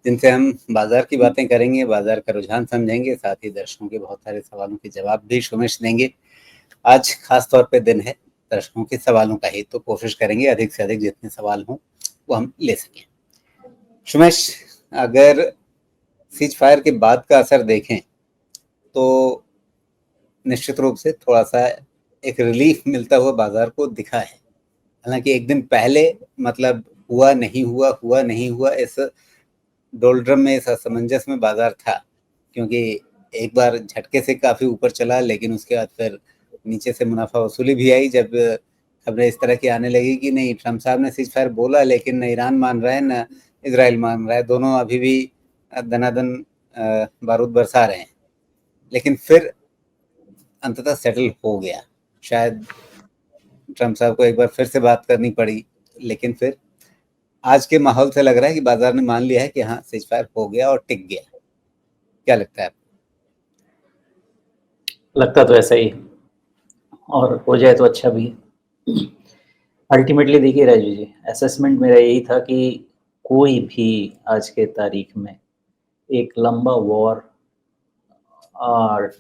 जिनसे हम बाजार की बातें करेंगे, बाजार का रुझान समझेंगे, साथ ही दर्शकों के बहुत सारे सवालों के जवाब भी सुमेश देंगे। आज खास तौर पे दिन है दर्शकों के सवालों का ही, तो कोशिश करेंगे अधिक से अधिक जितने सवाल हों वो हम ले सकें। सुमेश, अगर सीज फायर के बाद का असर देखें तो निश्चित रूप से थोड़ा सा एक रिलीफ मिलता हुआ बाजार को दिखा है। हालांकि एक दिन पहले मतलब हुआ नहीं हुआ, हुआ नहीं हुआ, इस डोलड्रम में, इस असमंजस में बाजार था, क्योंकि एक बार झटके से काफी ऊपर चला, लेकिन उसके बाद फिर नीचे से मुनाफा वसूली भी आई जब खबरें इस तरह की आने लगी कि नहीं, ट्रम्प साहब ने सीज फायर बोला लेकिन न ईरान मान रहा है न इसराइल मान रहा है, दोनों अभी भी दनादन बारूद बरसा रहे हैं। लेकिन फिर अंततः सेटल हो गया। शायद ट्रम्प साहब को एक बार फिर से बात करनी पड़ी, लेकिन फिर आज के माहौल से लग रहा है कि बाजार ने मान लिया है कि हाँ, सीज फायर हो गया और टिक गया। क्या लगता है आपको? लगता तो ऐसा ही, और हो जाए तो अच्छा भी है। अल्टीमेटली देखिए राजू जी, असेसमेंट मेरा यही था कि कोई भी आज के तारीख में एक लंबा वॉर और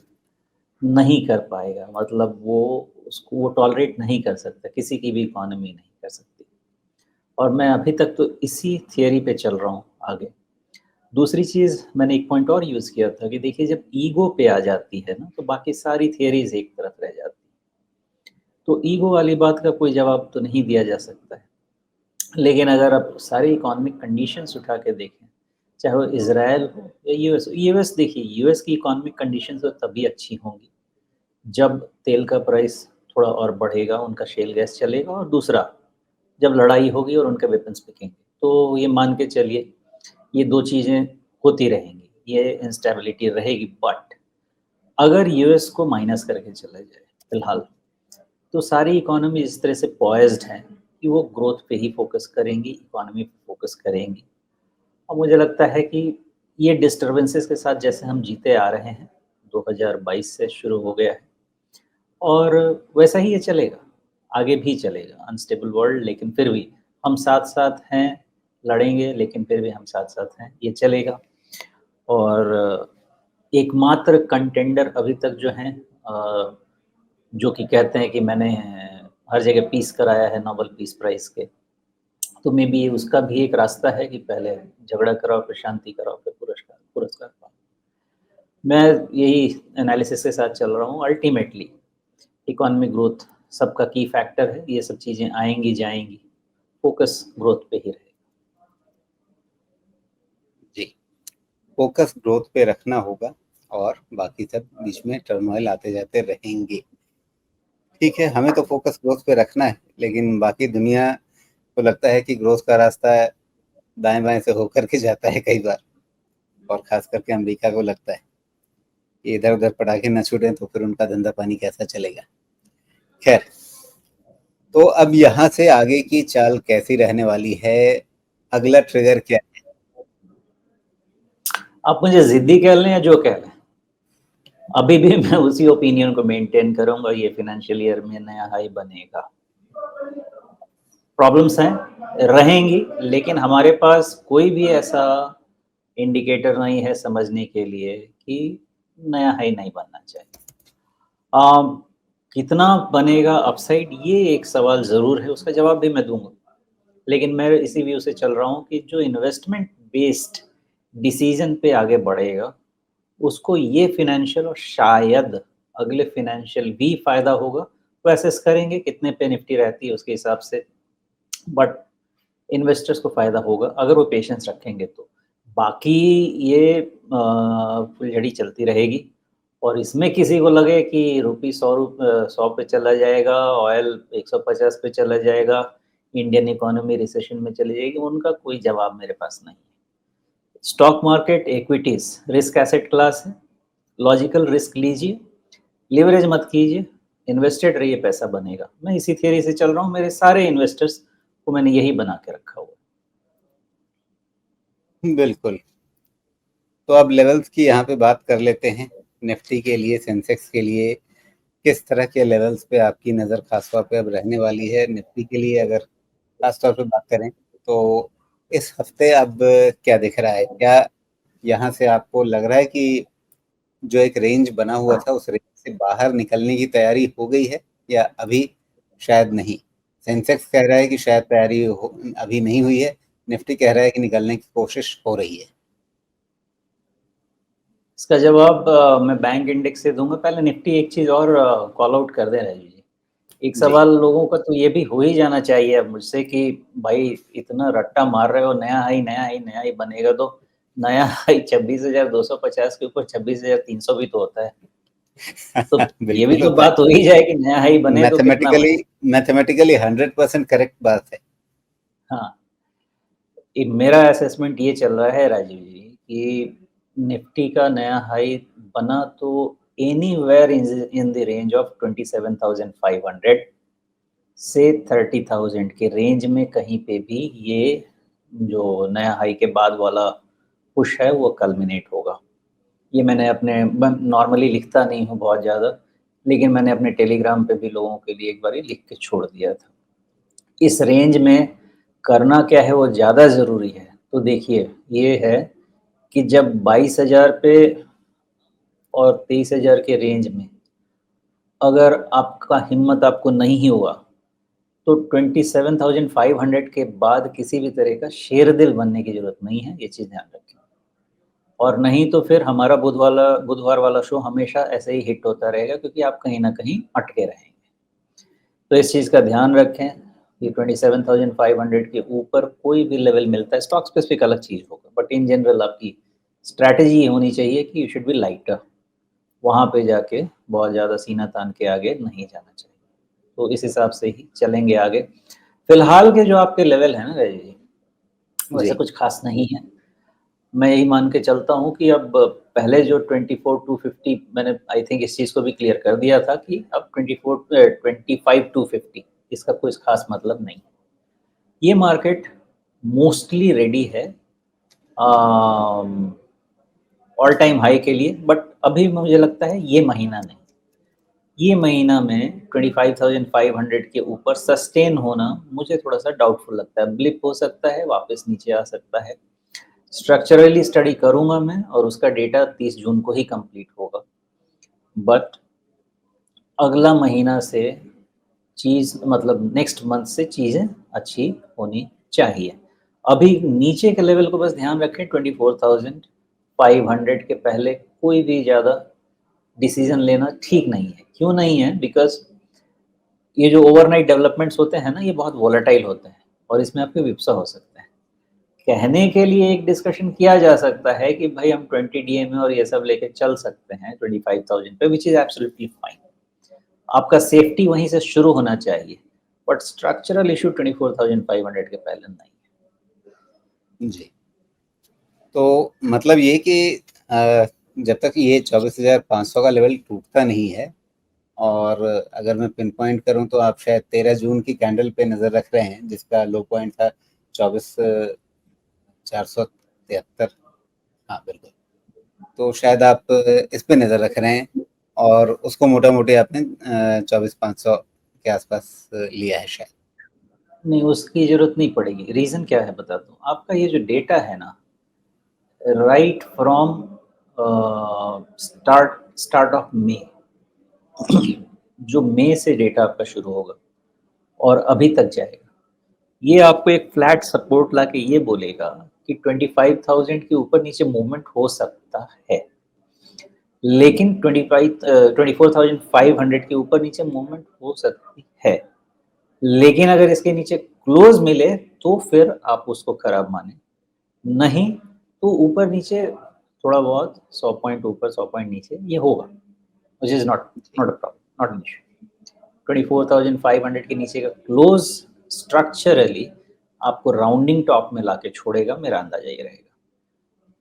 नहीं कर पाएगा। मतलब वो टॉलरेट नहीं कर सकता, किसी की भी इकोनॉमी नहीं कर सकती। और मैं अभी तक तो इसी थियरी पे चल रहा हूँ आगे। दूसरी चीज़ मैंने एक पॉइंट और यूज़ किया था कि देखिए, जब ईगो पे आ जाती है ना, तो बाकी सारी थियरीज एक तरफ रह जाती हैं। तो ईगो वाली बात का कोई जवाब तो नहीं दिया जा सकता है। लेकिन अगर आप सारी इकोनॉमिक कंडीशंस उठा के देखें, चाहे वो इज़राइल हो या यूएस। यूएस देखिए, यूएस की इकोनॉमिक कंडीशंस तो तभी अच्छी होंगी जब तेल का प्राइस थोड़ा और बढ़ेगा, उनका शेल गैस चलेगा, और दूसरा जब लड़ाई होगी और उनके वेपन्स बिकेंगे। तो ये मान के चलिए, ये 2 चीज़ें होती रहेंगी, ये इंस्टेबिलिटी रहेगी। बट अगर यूएस को माइनस करके चला जाए फिलहाल, तो सारी इकोनॉमी इस तरह से पॉइज्ड हैं कि वो ग्रोथ पे ही फोकस करेंगी, इकोनॉमी पे फोकस करेंगी। और मुझे लगता है कि ये डिस्टर्बेंसेस के साथ जैसे हम जीते आ रहे हैं, 2022 से शुरू हो गया है, और वैसा ही ये चलेगा, आगे भी चलेगा। अनस्टेबल वर्ल्ड, लेकिन फिर भी हम साथ-साथ हैं, लड़ेंगे लेकिन फिर भी हम साथ-साथ हैं, ये चलेगा। और एकमात्र कंटेंडर अभी तक जो हैं, जो कि कहते हैं कि मैंने हर जगह पीस कराया है नोबेल पीस प्राइज़ के, तो मे बी उसका भी एक रास्ता है कि पहले झगड़ा कराओ, फिर शांति कराओ, फिर पुरस्कार पुरस्कार पाओ। मैं यही एनालिसिस के साथ चल रहा हूँ। अल्टीमेटली इकोनॉमिक ग्रोथ सबका की फैक्टर है, ये सब चीज़ें आएँगी जाएँगी, फोकस ग्रोथ पे ही रहेगा। जी, फोकस ग्रोथ पे रखना होगा और बाकी सब बीच में टर्मोइल आते जाते रहेंगे। ठीक है, हमें तो फोकस ग्रोथ पे रखना है, लेकिन बाकी दुनिया को लगता है कि ग्रोथ का रास्ता दाएं-बाएं से होकर के जाता है कई बार, और खास करके अमेरिका को लगता है कि इधर-उधर पटाखे न छूटें तो फिर उनका धंधा पानी कैसा चलेगा। खैर, तो अब यहाँ से आगे की चाल कैसी रहने वाली है? अगला ट्रिगर क्या है? आप मुझे ज़िद्दी कह लें या जो कह लें, अभी भी मैं उसी ओपिनियन को मेंटेन करूँगा, ये फाइनेंशियल ईयर में नया हाई बनेगा। प्रॉब्लम्स हैं, रहेंगी, लेकिन हमारे पास कोई भी ऐसा इंडिकेटर नहीं है समझने के लिए कि नया हाई नहीं बनना चाहिए। अ, कितना बनेगा अपसाइड, ये एक सवाल ज़रूर है, उसका जवाब भी मैं दूँगा। लेकिन मैं इसी व्यू से चल रहा हूँ कि जो इन्वेस्टमेंट बेस्ड डिसीज़न पे आगे बढ़ेगा, उसको ये फ़ाइनेंशियल और शायद अगले फ़ाइनेंशियल भी फ़ायदा होगा। तो असेस करेंगे कितने पे निफ्टी रहती है उसके हिसाब से, बट इन्वेस्टर्स को फ़ायदा होगा अगर वो पेशेंस रखेंगे तो। बाकी ये फुलझड़ी चलती रहेगी, और इसमें किसी को लगे कि रुपी 100 पे चला जाएगा, ऑयल 150 पे चला जाएगा, इंडियन इकोनॉमी रिसेशन में चली जाएगी, उनका कोई जवाब मेरे पास नहीं है। Stock market, equities, risk asset class है, लॉजिकल रिस्क लीजिए, लिवरेज मत कीजिए, इन्वेस्टेड रहिए, पैसा बनेगा। मैं इसी थियरी से चल रहा हूँ, मेरे सारे इन्वेस्टर्स को मैंने यही बना के रखा हुआ है। बिल्कुल। तो अब लेवल्स की यहाँ पे बात कर लेते हैं। निफ्टी के लिए, सेंसेक्स के लिए किस तरह के लेवल्स पे आपकी नज़र खास तौर पे अब रहने वाली है? निफ्टी के लिए अगर खास तौर पे बात करें तो इस हफ्ते अब क्या दिख रहा है? क्या यहाँ से आपको लग रहा है कि जो एक रेंज बना हुआ था उस रेंज से बाहर निकलने की तैयारी हो गई है, या अभी शायद नहीं? सेंसेक्स कह रहा है कि शायद तैयारी अभी नहीं हुई है, निफ्टी कह रहा है कि निकलने की कोशिश हो रही है। इसका जवाब मैं बैंक इंडेक्स से दूंगा। पहले निफ्टी एक चीज़ और कॉल आउट कर दे राजीव जी। एक जी। सवाल लोगों का तो ये भी हो ही जाना चाहिए अब मुझसे कि भाई इतना रट्टा मार रहे हो, नया हाई नया हाई नया हाई बनेगा, तो नया हाई 26,250 के ऊपर 26,300 भी तो होता है। तो ये भी बिल्कुल तो होता है। बात हो ही जाए कि नया हाई बने तो कितना मैथमेटिकली बने। मैथमेटिकली 100% करेक्ट बात है। हाँ, मेरा असेसमेंट ये चल रहा है राजीव जी कि निफ्टी का नया हाई बना तो anywhere in the range of 27,500 से 30,000 के रेंज में कहीं पे भी ये जो नया हाई के बाद वाला पुश है वो कल्मिनेट होगा। ये मैंने अपने नॉर्मली लिखता नहीं हूँ बहुत ज़्यादा, लेकिन मैंने अपने टेलीग्राम पे भी लोगों के लिए एक बार लिख के छोड़ दिया था। इस रेंज में करना क्या है वो ज़्यादा ज़रूरी है। तो देखिए, ये है कि जब 22,000 पे और 23,000 के रेंज में अगर आपका हिम्मत आपको नहीं हुआ, तो 27,500 के बाद किसी भी तरह का शेरदिल बनने की ज़रूरत नहीं है, ये चीज़ ध्यान रखें। और नहीं तो फिर हमारा बुधवार वाला शो हमेशा ऐसे ही हिट होता रहेगा क्योंकि आप कहीं न कहीं अटके रहेंगे। तो इस चीज़ का ध्यान रखें कि 27,500 के ऊपर कोई भी लेवल मिलता है, स्टॉक स्पेसिफिक अलग चीज़ होगा, बट इन जनरल आपकी स्ट्रैटेजी ये होनी चाहिए कि यू शुड बी लाइटर। वहाँ पे जाके बहुत ज़्यादा सीना तान के आगे नहीं जाना चाहिए। तो इस हिसाब से ही चलेंगे आगे। फिलहाल के जो आपके लेवल हैं ना राजीव जी, वैसे जी। कुछ खास नहीं है। मैं यही मान के चलता हूँ कि अब पहले जो 24,250 मैंने आई थिंक इस चीज़ को भी क्लियर कर दिया था कि अब 25,250 इसका कोई खास मतलब नहीं। ये मार्केट मोस्टली रेडी है ऑल टाइम हाई के लिए, बट अभी मुझे लगता है ये महीना नहीं। ये महीना में 25,500 के ऊपर सस्टेन होना मुझे थोड़ा-सा डाउटफुल लगता है। ब्लिप हो सकता है, वापस नीचे आ सकता है। स्ट्रक्चरली स्टडी करूँगा मैं और उसका डेटा 30 जून को ही कंप्लीट होगा। बट अगला महीना से चीज़ मतलब नेक्स्ट मंथ से चीज़ें अच्छी होनी चाहिए। अभी नीचे के लेवल को बस ध्यान रखें 24,500 के पहले कोई भी ज़्यादा डिसीज़न लेना ठीक नहीं है। क्यों नहीं है? बिकॉज़ ये जो ओवरनाइट डेवलपमेंट्स होते हैं ना, ये बहुत वोलेटाइल होते हैं और इसमें आपके विप्सा हो सकते हैं। कहने के लिए एक डिस्कशन किया जा सकता है कि भाई हम 20 डीएमए और ये सब लेके चल सकते हैं 25,000 पे, व्हिच इज़ एब्सोल्यूटली फाइन। आपका सेफ्टी वहीं से शुरू होना चाहिए, बट स्ट्रक्चरल इश्यू 24,500 के पहले नहीं है। जी। तो मतलब ये कि जब तक ये 24,500 का लेवल टूटता नहीं है, और अगर मैं पिन पॉइंट करूं तो आप शायद 13 जून की कैंडल पे नज़र रख रहे हैं, जिसका लो पॉइंट था 24,473। हाँ बिल्कुल। तो शायद आप इस पे नज़र रख रहे हैं, और उसको मोटा मोटी आपने 24,500 के आसपास लिया है शायद। नहीं, उसकी ज़रूरत नहीं पड़ेगी। रीज़न क्या है बताता हूँ। आपका ये जो डेटा है ना, right from start of May जो मई से डेटा आपका शुरू होगा और अभी तक जाएगा, ये आपको एक फ्लैट सपोर्ट लाके ये बोलेगा कि 25,000 के ऊपर नीचे मूवमेंट हो सकता है। लेकिन 24,500 के ऊपर नीचे मूवमेंट हो सकती है। लेकिन अगर इसके नीचे क्लोज़ मिले तो फिर आप उसको खराब मानें। नहीं तो ऊपर नीचे थोड़ा बहुत 100 पॉइंट ऊपर 100 पॉइंट नीचे ये होगा, व्हिच इज़ नॉट जी। Not a problem, not an issue. 24,500 के नीचे का क्लोज़ स्ट्रक्चरली आपको राउंडिंग टॉप में लाके छोड़ेगा, मेरा अंदाज़ा ये रहेगा।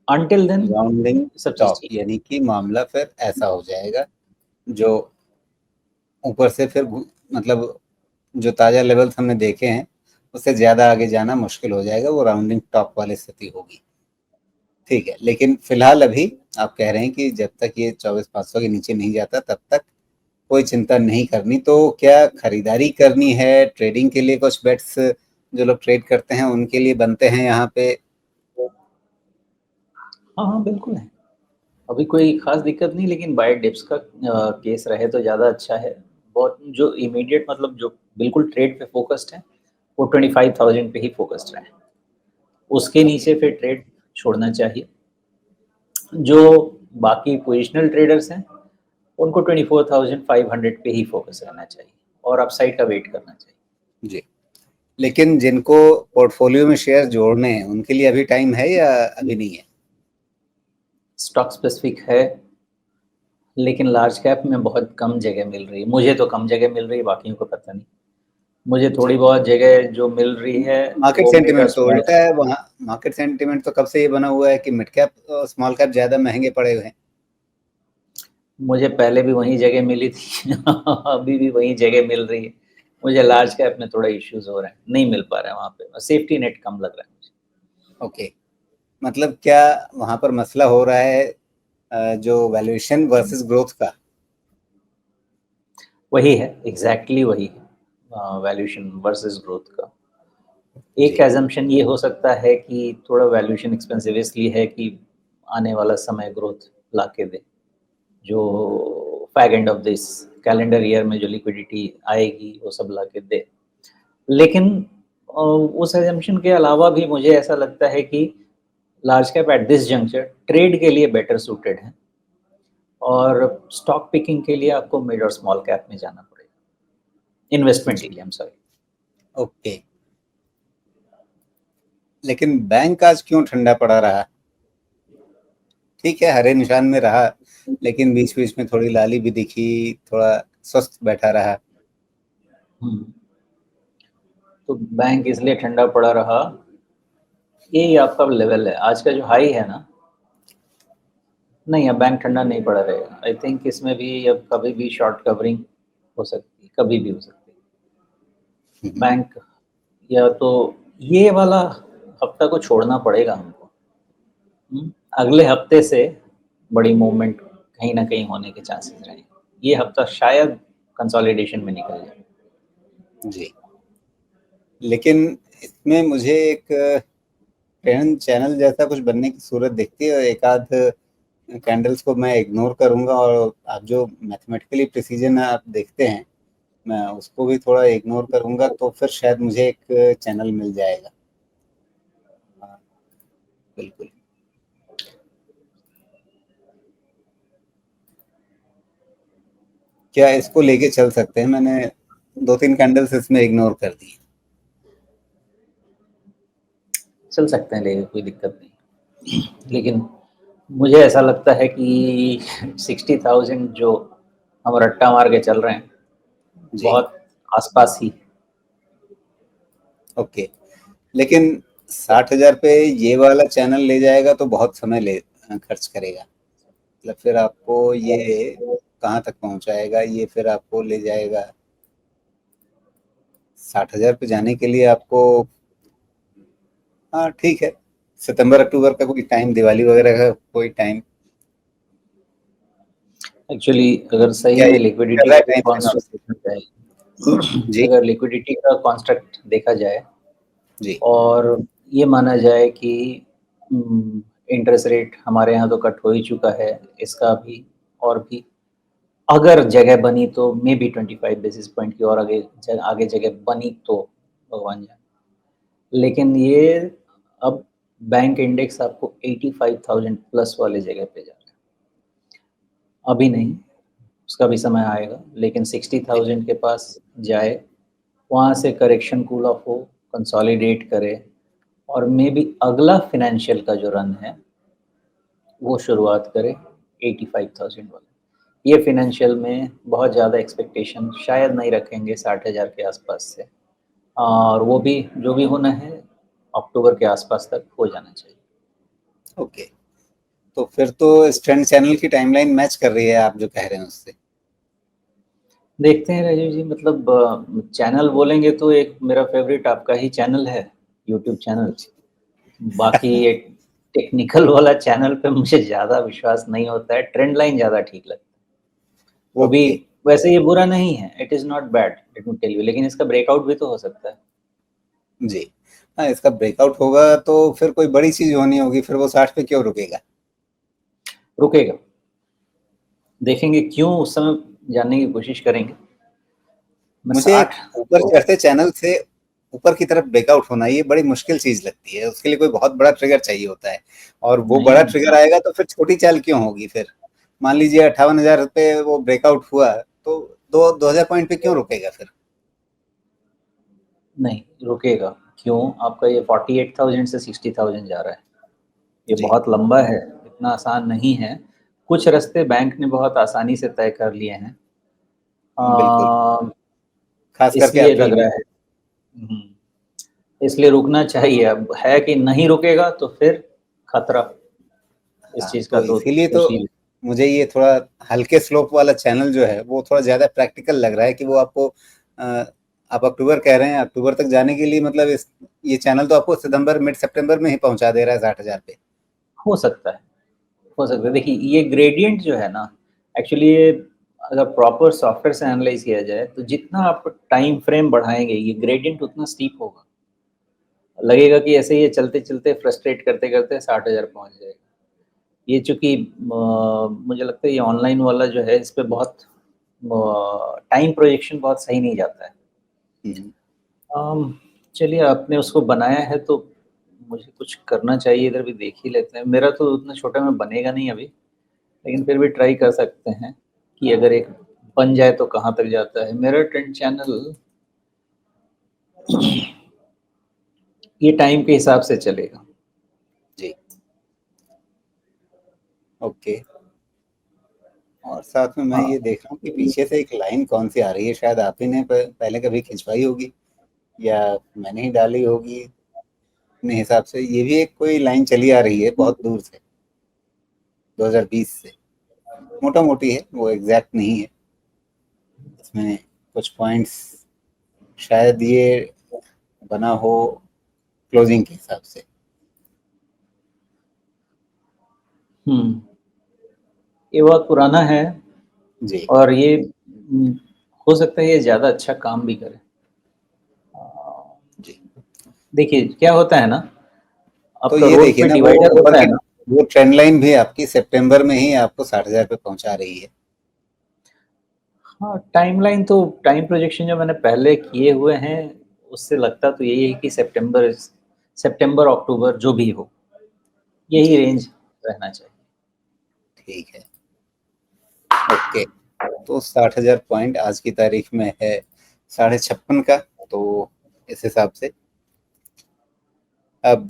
अंटिल देन राउंडिंग सब चीज़ टॉप ठीक है। यानी कि मामला फिर ऐसा हो जाएगा, जो ऊपर से फिर मतलब जो ताज़ा लेवल्स हमने देखे हैं, उससे ज़्यादा आगे जाना मुश्किल हो जाएगा, वो राउंडिंग टॉप वाली स्थिति होगी। ठीक है, लेकिन फिलहाल अभी आप कह रहे हैं कि जब तक ये 24,500 के नीचे नहीं जाता तब तक कोई चिंता नहीं करनी। तो क्या खरीदारी करनी है, ट्रेडिंग के लिए कुछ बेट्स जो लोग ट्रेड करते हैं उनके लिए बनते हैं यहाँ पे? हाँ, हाँ, बिल्कुल है। अभी कोई ख़ास दिक्कत नहीं, लेकिन बाय डिप्स का केस रहे तो ज़्यादा अच्छा है। बहुत जो इमीडिएट मतलब जो बिल्कुल ट्रेड पे फ़ोकस्ड है, वो 25,000 पे ही फ़ोकस्ड रहे। उसके ओके, नीचे फिर ट्रेड छोड़ना चाहिए। जो बाकी पोजिशनल ट्रेडर्स हैं, उनको 24,500 पे ही फ़ोकस रहना चाहिए और अपसाइड का वेट करना चाहिए। जी। लेकिन जिनको पोर्टफोलियो में शेयर जोड़ने हैं, उनके लिए अभी टाइम है या अभी नहीं है? स्टॉक स्पेसिफिक है, लेकिन लार्ज कैप में बहुत कम जगह मिल रही है। मुझे तो कम जगह मिल रही है, बाकियों को पता नहीं। मुझे जी। थोड़ी बहुत जगह जो मिल रही है, मार्केट वो मिड और सेंटीमेंट तो स्मॉल। उल्टा है वहाँ। मार्केट सेंटीमेंट तो कब से ये बना हुआ है कि मिड कैप और स्मॉल कैप ज़्यादा महँगे पड़े हुए हैं। मुझे पहले भी वही जगह मिली थी अभी भी वही जगह मिल रही है। मुझे लार्ज कैप में थोड़ा इश्यूज़ हो रहे हैं, नहीं मिल पा रहा है वहाँ पे। सेफ्टी नेट कम लग रहा है मुझे। ओके, मतलब क्या वहाँ पर मसला हो रहा है जो वैल्यूएशन वर्सेस ग्रोथ का? वही है, एग्ज़ैक्टली वही है, वैल्यूएशन वर्सेस ग्रोथ का। एक जी, असम्पशन ये हो सकता है कि थोड़ा वैल्यूएशन एक्सपेंसिव इसलिए है कि आने वाला समय ग्रोथ ला के दे। जो fag end of this calendar year में जो लिक्विडिटी आएगी, वो सब ला के दे। लेकिन उस असम्पशन के अलावा भी मुझे ऐसा लगता है कि large cap at this juncture trade के लिए बेटर सूटेड है और स्टॉक पिकिंग के लिए आपको मिड और स्मॉल कैप में जाना पड़ेगा। इन्वेस्टमेंट के जी, लिए, आई एम सॉरी। ओके। लेकिन बैंक आज क्यों ठंडा पड़ा रहा? ठीक है, हरे निशान में रहा, लेकिन बीच-बीच में थोड़ी लाली भी दिखी, थोड़ा सुस्त बैठा रहा। हुँ। तो बैंक इसलिए ठंडा पड़ा रहा, यही आपका लेवल है। आज का जो हाई है ना, नहीं, अब बैंक ठंडा नहीं पड़ा रहेगा। आई थिंक इसमें भी अब कभी भी शॉर्ट कवरिंग हो सकती है, कभी भी हो सकती है। हुँ, हुँ। बैंक या तो ये वाला हफ्ता को छोड़ना पड़ेगा हमको। अगले हफ्ते से बड़ी मूवमेंट कहीं न कहीं होने के चांसेस रहेंगे। ये हफ्ता शायद कंसोलिडेशन में निकल जाए। जी, लेकिन इसमें मुझे एक ट्रेंड चैनल जैसा कुछ बनने की सूरत दिखती है और एक आध कैंडल्स को मैं इग्नोर करूँगा और आप जो मैथमेटिकली प्रिसिजन आप देखते हैं, मैं उसको भी थोड़ा इग्नोर करूँगा तो फिर शायद मुझे एक चैनल मिल जाएगा। हाँ, बिल्कुल। क्या इसको लेके चल सकते हैं? मैंने 2-3 कैंडल्स इसमें इग्नोर कर दी। चल सकते हैं, लेकिन कोई दिक्कत नहीं। लेकिन मुझे ऐसा लगता है कि 60,000 जो हम रट्टा मार के चल रहे हैं, जी, बहुत आस-पास ही। ओके। लेकिन 60,000 पे ये वाला चैनल ले जाएगा तो बहुत समय खर्च करेगा। मतलब फिर आपको ये कहाँ तक पहुँचाएगा? ये फिर आपको ले जाएगा 60,000 पे जाने के लिए आपको हाँ, ठीक है। सितंबर-अक्टूबर का कोई टाइम, दिवाली वगैरह का कोई टाइम एक्चुअली अगर सही क्या ये में कर लिक्विडिटी रहा है का टाइम फ्रेम कॉन्सेप्ट आपसे? देखा जाए, जी, अगर लिक्विडिटी का कॉन्स्ट्रक्ट देखा जाए जी, और ये माना जाए कि इंटरेस्ट रेट हमारे यहाँ तो कट हो ही चुका है, इसका भी और भी अगर जगह बनी तो मे बी 25 बेसिस पॉइंट की और आगे जगह बनी तो भगवान जाने। लेकिन ये अब बैंक इंडेक्स आपको 85,000 प्लस वाले जगह पे जा रहा है। अभी नहीं, उसका भी समय आएगा, लेकिन जी, 60,000 के पास जाए, वहाँ से करेक्शन कूल ऑफ हो, कंसोलिडेट करे और मे बी अगला फाइनेंशियल का जो रन है, वो शुरुआत करे 85,000 वाला। ये फाइनेंशियल में बहुत ज़्यादा एक्सपेक्टेशन शायद नहीं रखेंगे 60,000 के आसपास से और वो भी जो भी होना है अक्टूबर के आसपास तक हो जाना चाहिए। ओके। तो फिर तो इस ट्रेंड चैनल की टाइमलाइन मैच कर रही है आप जो कह रहे हैं उससे। देखते हैं राजीव जी, मतलब चैनल बोलेंगे तो एक मेरा फ़ेवरेट आपका ही चैनल है, यूट्यूब चैनल। बाकी ये टेक्निकल वाला चैनल पे मुझे ज़्यादा विश्वास नहीं होता है, ट्रेंड लाइन ज़्यादा ठीक लगता है। वो भी ओके, वैसे ये बुरा नहीं है, it is not bad, let me tell you, लेकिन इसका ब्रेकआउट भी तो हो सकता है। जी। हाँ, इसका ब्रेकआउट होगा तो फिर कोई बड़ी चीज़ होनी होगी, फिर वो 60 पे क्यों रुकेगा? रुकेगा। देखेंगे क्यों, उस समय जानने की कोशिश करेंगे। मैं मुझे 60 ऊपर तो चढ़ते चैनल से ऊपर की तरफ ब्रेकआउट होना ये बड़ी मुश्किल चीज़ लगती है, उसके लिए कोई बहुत बड़ा ट्रिगर चाहिए होता है और वो बड़ा नहीं, ट्रिगर आएगा तो फिर छोटी चाल क्यों होगी फिर? मान लीजिए 58,000 पे वो ब्रेकआउट हुआ तो 2000 पॉइंट पे क्यों रुकेगा फिर? नहीं रुकेगा। क्यों? आपका ये 48,000 से 60,000 जा रहा है। ये जी, बहुत लंबा है, इतना आसान नहीं है। कुछ रास्ते बैंक ने बहुत आसानी से तय कर लिए हैं। बिल्कुल, अ, खास करके इसलिए एप्रिल लग में। रहा है। हुँ, इसलिए रुकना चाहिए। अब है कि नहीं रुकेगा तो फिर खतरा, इस हाँ, चीज़ का तो तो इसीलिए तो सोच ही। मुझे ये थोड़ा हल्के स्लोप वाला चैनल जो है, वो थोड़ा ज़्यादा प्रैक्टिकल लग रहा है कि वो आपको आप अक्टूबर कह रहे हैं, अक्टूबर तक जाने के लिए मतलब इस ये चैनल तो आपको सितंबर मिड सितंबर में ही पहुँचा दे रहा है 60,000 पे। हो सकता है, हो सकता है। देखिए ये ग्रेडिएंट जो है ना, एक्चुअली ये अगर प्रॉपर सॉफ्टवेयर से एनालाइज़ किया जाए तो जितना आप टाइम फ्रेम बढ़ाएँगे ये ग्रेडिएंट उतना स्टीप होगा। लगेगा कि ऐसे ही ये चलते-चलते फ्रस्ट्रेट करते-करते 60,000 पहुँच जाएगा। ये चूँकि मुझे लगता है ये ऑनलाइन वाला जो है इस पे बहुत टाइम प्रोजेक्शन बहुत सही नहीं जाता है। हुँ, अम, चलिए आपने उसको बनाया है तो मुझे कुछ करना चाहिए, इधर भी देख ही लेते हैं। मेरा तो उतना छोटा में बनेगा नहीं अभी, लेकिन फिर भी ट्राई कर सकते हैं कि अगर एक बन जाए तो कहाँ तक जाता है। मेरा ट्रेंड चैनल ये टाइम के हिसाब से चलेगा। जी, ओके। और साथ में मैं हाँ, ये देख रहा हूँ कि पीछे से एक लाइन कौन-सी आ रही है, शायद आप ही ने पहले कभी खिंचवाई होगी या मैंने ही डाली होगी अपने हिसाब से। ये भी एक कोई लाइन चली आ रही है बहुत दूर से, 2020 से। मोटा-मोटी है, वो एग्ज़ैक्ट नहीं है। इसमें कुछ पॉइंट्स शायद ये बना हो क्लोजिंग के हिसाब से। हुँ। ये बहुत पुराना है जी, और ये हो सकता है ये ज़्यादा अच्छा काम भी करे। अ, जी। देखिए क्या होता है ना, तो आपका ये रोड देखिए पे ना वो डिवाइडर ऊपर होता है की ना। वो ट्रेंड लाइन भी आपकी सितंबर में ही आपको 60,000 पे पहुँचा रही है। हाँ, टाइमलाइन तो टाइम प्रोजेक्शन जो मैंने पहले किए हुए हैं, उससे लगता तो यही है कि सितंबर, अक्टूबर जो भी हो, यही जी, रेंज रहना चाहिए। ठीक है। ओके। तो 60,000 पॉइंट आज की तारीख में है 56.5 का, तो इस हिसाब से अब